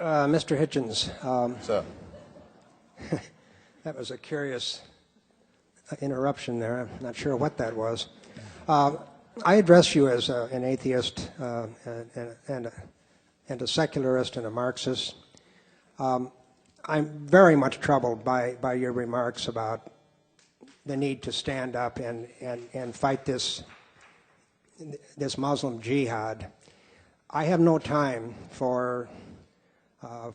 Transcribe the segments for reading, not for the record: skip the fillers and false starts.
Mr. Hitchens, Sir. that was a curious interruption there. I'm not sure what that was. I address you as an atheist and a secularist and a Marxist. I'm very much troubled by your remarks about the need to stand up and fight this Muslim jihad. I have no time for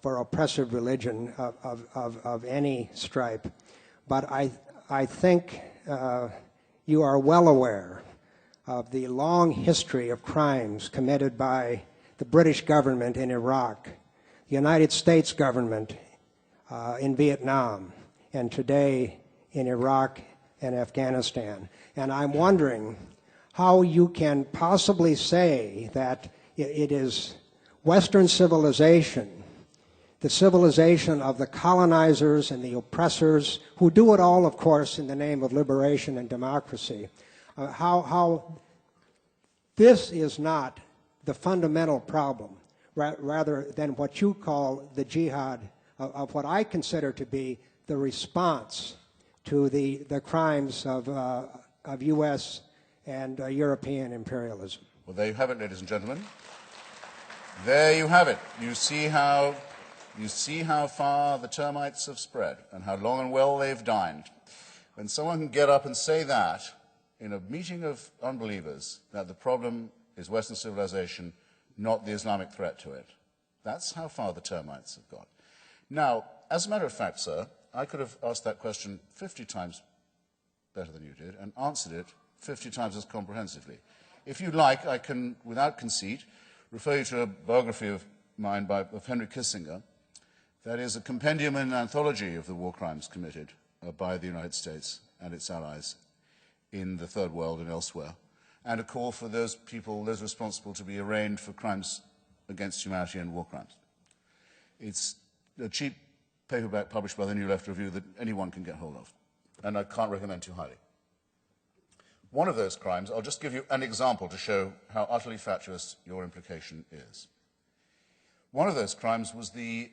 oppressive religion of any stripe, but I think you are well aware of the long history of crimes committed by the British government in Iraq, the United States government in Vietnam, and today in Iraq and Afghanistan. And I'm wondering how you can possibly say that it is Western civilization, the civilization of the colonizers and the oppressors, who do it all, of course, in the name of liberation and democracy, how this is not the fundamental problem, rather than what you call the jihad of what I consider to be the response to the crimes of U.S. and European imperialism. Well, there you have it, ladies and gentlemen. There you have it. You see how far the termites have spread and how long and well they've dined. When someone can get up and say that in a meeting of unbelievers, that the problem is Western civilization, not the Islamic threat to it, that's how far the termites have got. Now, as a matter of fact, sir, I could have asked that question 50 times better than you did and answered it 50 times as comprehensively. If you like, I can, without conceit, refer you to a biography of mine of Henry Kissinger. That is a compendium and anthology of the war crimes committed by the United States and its allies in the Third World and elsewhere, and a call for those people, those responsible, to be arraigned for crimes against humanity and war crimes. It's a cheap paperback published by the New Left Review that anyone can get hold of, and I can't recommend too highly. One of those crimes, I'll just give you an example to show how utterly fatuous your implication is. One of those crimes was the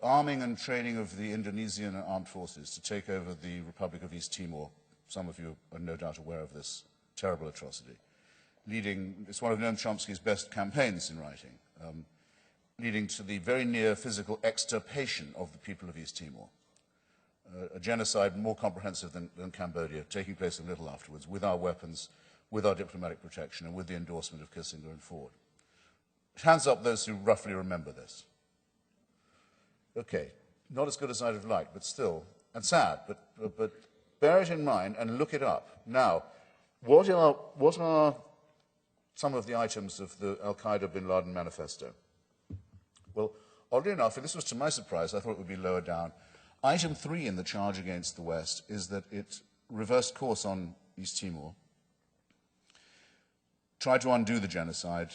arming and training of the Indonesian armed forces to take over the Republic of East Timor. Some of you are no doubt aware of this terrible atrocity. It's one of Noam Chomsky's best campaigns in writing, leading to the very near physical extirpation of the people of East Timor. A genocide more comprehensive than Cambodia, taking place a little afterwards, with our weapons, with our diplomatic protection, and with the endorsement of Kissinger and Ford. Hands up those who roughly remember this. Okay, not as good as I'd have liked, but still, and sad, but bear it in mind and look it up. Now, what are some of the items of the Al-Qaeda bin Laden manifesto? Well, oddly enough, and this was to my surprise, I thought it would be lower down. Item 3 in the charge against the West is that it reversed course on East Timor, tried to undo the genocide,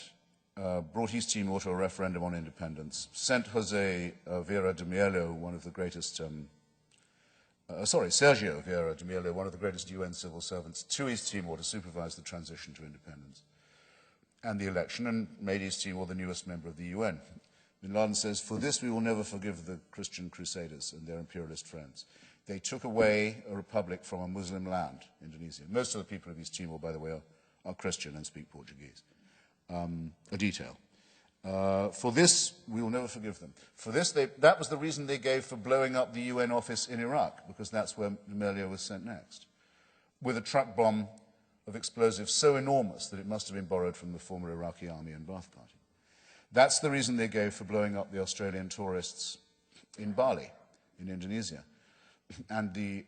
brought East Timor to a referendum on independence, sent Jose Vieira de Mello, one of the greatest, Sergio Vieira de Mello, one of the greatest UN civil servants, to East Timor to supervise the transition to independence and the election, and made East Timor the newest member of the UN. Bin Laden says, "For this we will never forgive the Christian crusaders and their imperialist friends. They took away a republic from a Muslim land, Indonesia." Most of the people of East Timor, by the way, are Christian and speak Portuguese. A detail. For this, we will never forgive them. For this, that was the reason they gave for blowing up the UN office in Iraq, because that's where Melio was sent next, with a truck bomb of explosives so enormous that it must have been borrowed from the former Iraqi army and Ba'ath Party. That's the reason they gave for blowing up the Australian tourists in Bali, in Indonesia, and the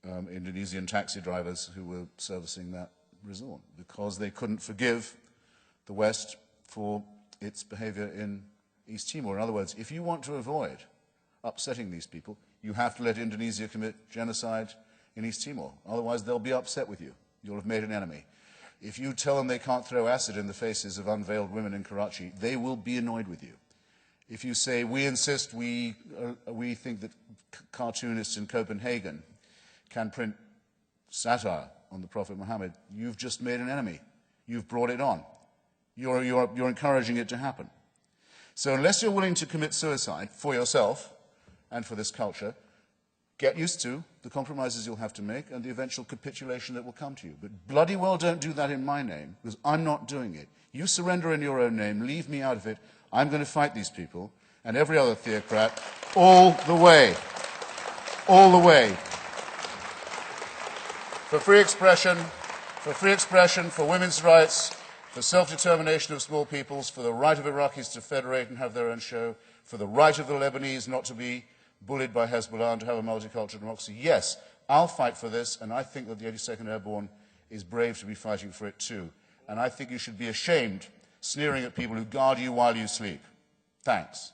Indonesian taxi drivers who were servicing that resort, because they couldn't forgive the West for its behavior in East Timor. In other words, if you want to avoid upsetting these people, you have to let Indonesia commit genocide in East Timor. Otherwise, they'll be upset with you. You'll have made an enemy. If you tell them they can't throw acid in the faces of unveiled women in Karachi, they will be annoyed with you. If you say, we insist, we think that cartoonists in Copenhagen can print satire on the Prophet Muhammad, you've just made an enemy. You've brought it on. You're encouraging it to happen. So unless you're willing to commit suicide for yourself and for this culture, get used to the compromises you'll have to make and the eventual capitulation that will come to you. But bloody well don't do that in my name, because I'm not doing it. You surrender in your own name, leave me out of it. I'm going to fight these people and every other theocrat all the way. All the way. For free expression, for women's rights, for self-determination of small peoples, for the right of Iraqis to federate and have their own show, for the right of the Lebanese not to be bullied by Hezbollah and to have a multicultural democracy. Yes, I'll fight for this, and I think that the 82nd Airborne is brave to be fighting for it too. And I think you should be ashamed sneering at people who guard you while you sleep. Thanks.